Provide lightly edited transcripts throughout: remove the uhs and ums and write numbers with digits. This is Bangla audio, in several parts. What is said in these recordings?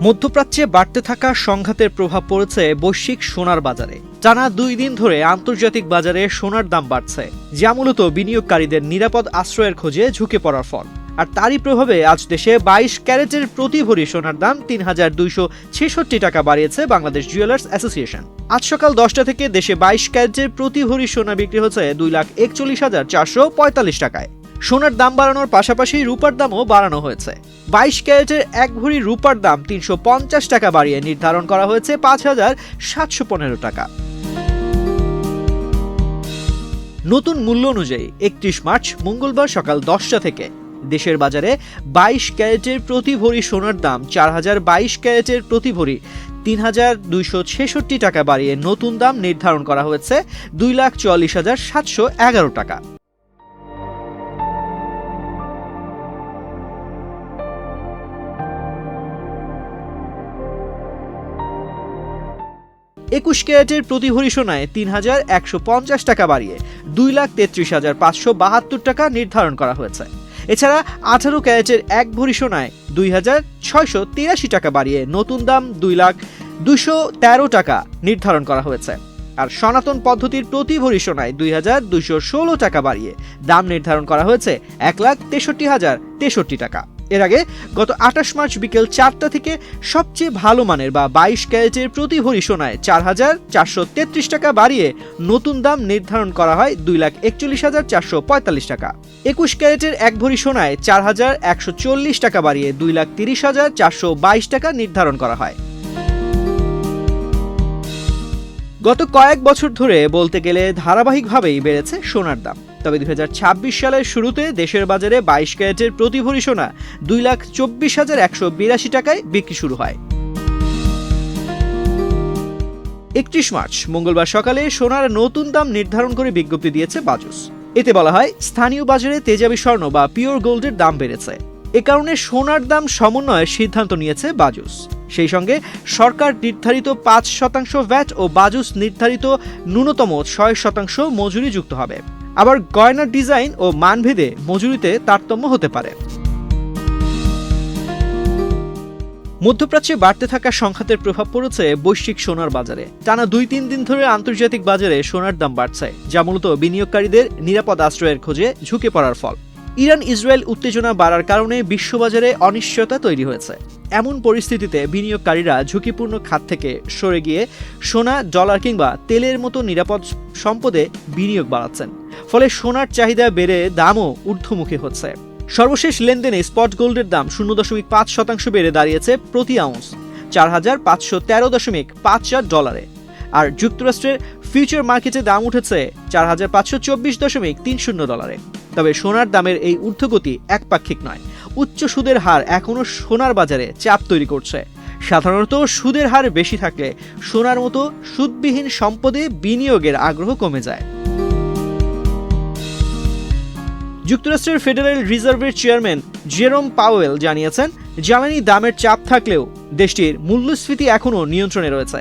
মধ্যপ্রাচ্যে বাড়তে থাকা সংঘাতের প্রভাব পড়েছে বৈশ্বিক সোনার বাজারে। টানা 2 দিন ধরে আন্তর্জাতিক বাজারে সোনার দাম বাড়ছে, যা মূলত বিনিয়োগকারীদের নিরাপদ আশ্রয়ের খোঁজে ঝুঁকে পড়ার ফল। আর তারই প্রভাবে আজ দেশে 22 ক্যারেটের প্রতি ভরি সোনার দাম ৩,২৬৬ টাকা বাড়িয়েছে বাংলাদেশ জুয়েলার্স অ্যাসোসিয়েশন। আজ সকাল 10টা থেকে দেশে 22 ক্যারেটের প্রতি ভরি সোনা বিক্রি হচ্ছে 2,41,445 টাকায়। সোনার দাম বাড়ানোর পাশাপাশি রূপার দামও বাড়ানো হয়েছে। 22 ক্যারেটের এক ভরি রূপার দাম 350 টাকা বাড়িয়ে নির্ধারণ করা হয়েছে 5,715 টাকা। নতুন মূল্য অনুযায়ী 31 মার্চ মঙ্গলবার সকাল 10টা থেকে দেশের বাজারে 22 ক্যারেটের প্রতি ভরি সোনার দাম 4,022 ক্যারেটের প্রতি ভরি 3,266 টাকা বাড়িয়ে নতুন দাম নির্ধারণ করা হয়েছে 2,44,711 টাকা। একুশ ক্যারেটের প্রতি ভরি সোনায় 3,150 টাকা বাড়িয়ে 2,33,572 টাকা নির্ধারণ করা হয়েছে। এছাড়া 18 ক্যারেটের এক ভরি সোনায় 2,683 টাকা বাড়িয়ে নতুন দাম 2,213 টাকা নির্ধারণ করা হয়েছে। আর সনাতন পদ্ধতির প্রতি ভরি সোনায় 2,216 টাকা বাড়িয়ে দাম নির্ধারণ করা হয়েছে 1,63,063 টাকা। এর আগে গত 28 মার্চ বিকেল 4টা থেকে সবচেয়ে ভালো মানের বা 22 ক্যারেটের প্রতি ভরি সোনায় 4,433 টাকা বাড়িয়ে নতুন দাম নির্ধারণ করা হয় 2,41,445 টাকা। 21 ক্যারেটের এক ভরি সোনায় 4,140 টাকা বাড়িয়ে 2,30,422 টাকা নির্ধারণ করা হয়। গত কয়েক বছর ধরে বলতে গেলে ধারাবাহিকভাবেই বেড়েছে সোনার দাম। তবে 2026 সালের শুরুতে দেশের বাজারে 22 ক্যারেটের প্রতি ভরি সোনা 2,24,182 টাকায় বিক্রি শুরু হয়। 31 মার্চ মঙ্গলবার সকালে সোনার নতুন দাম নির্ধারণ করে বিজ্ঞপ্তি দিয়েছে বাজুস। এতে বলা হয়, স্থানীয় বাজারে তেজাবি স্বর্ণ বা পিওর গোল্ডের দাম বেড়েছে। এ কারণে সোনার দাম সমন্বয়ের সিদ্ধান্ত নিয়েছে বাজুস। সেই সঙ্গে সরকার নির্ধারিত 5% ভ্যাট ও বাজুস নির্ধারিত ন্যূনতম 6% মজুরি যুক্ত হবে। আবার গয়নার ডিজাইন ও মানভেদে মজুরিতে তারতম্য হতে পারে। মধ্যপ্রাচ্যে বাড়তে থাকা সংঘাতের প্রভাব পড়েছে বৈশ্বিক সোনার বাজারে। টানা 2-3 দিন ধরে আন্তর্জাতিক বাজারে সোনার দাম বাড়ছে, যা মূলত বিনিয়োগকারীদের নিরাপদ আশ্রয়ের খোঁজে ঝুঁকে পড়ার ফল। ইরান ইসরায়েল উত্তেজনা বাড়ার কারণে বিশ্ববাজারে অনিশ্চয়তা তৈরি হয়েছে। এমন পরিস্থিতিতে বিনিয়োগকারীরা ঝুঁকিপূর্ণ খাত থেকে সরে গিয়ে সোনা, ডলার কিংবা তেলের মতো নিরাপদ সম্পদে বিনিয়োগ বাড়াচ্ছেন। ফলে সোনার চাহিদা বেড়ে দামও ঊর্ধ্বমুখী হচ্ছে। সর্বশেষ লেনদেনে স্পট গোল্ডের দাম 0.5% বেড়ে দাঁড়িয়েছে প্রতি আউন্স 4,513.54 ডলারে। আর যুক্তরাষ্ট্রের ফিউচার মার্কেটে দাম উঠেছে 4,524.30 ডলারে। তবে সোনার দামের এই ঊর্ধ্বগতি একপাক্ষিক নয়। উচ্চ সুদের হার এখনও সোনার বাজারে চাপ তৈরি করছে। সাধারণত সুদের হার বেশি থাকলে সোনার মতো সুদবিহীন সম্পদে বিনিয়োগের আগ্রহ কমে যায়। যুক্তরাষ্ট্রের ফেডারেল রিজার্ভের চেয়ারম্যান জেরোম পাওয়েল জানিয়েছেন, জ্বালানি দামের চাপ থাকলেও দেশটির মূল্যস্ফীতি এখনও নিয়ন্ত্রণে রয়েছে।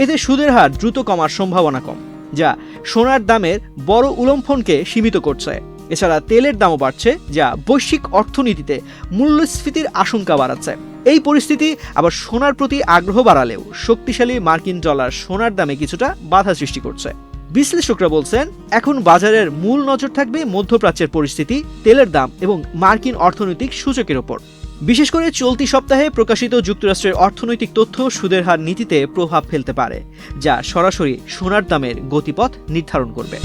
এতে সুদের হার দ্রুত কমার সম্ভাবনা কম, যা সোনার দামের বড় উল্লম্ফনকে সীমিত করছে। এছাড়া তেলের দামও বাড়ছে, যা বৈশ্বিক অর্থনীতিতে মূল্যস্ফীতির আশঙ্কা বাড়াচ্ছে। এই পরিস্থিতি আবার সোনার প্রতি আগ্রহ বাড়ালেও শক্তিশালী মার্কিন ডলার সোনার দামে কিছুটা বাধা সৃষ্টি করছে। বিশ্লেষকরা বলছেন, এখন বাজারের মূল নজর থাকবে মধ্যপ্রাচ্যের পরিস্থিতি, তেলের দাম এবং মার্কিন অর্থনৈতিক সূচকের ওপর। বিশেষ করে চলতি সপ্তাহে প্রকাশিত যুক্তরাষ্ট্রের অর্থনৈতিক তথ্য সুদের হার নীতিতে প্রভাব ফেলতে পারে, যা সরাসরি সোনার দামের গতিপথ নির্ধারণ করবে।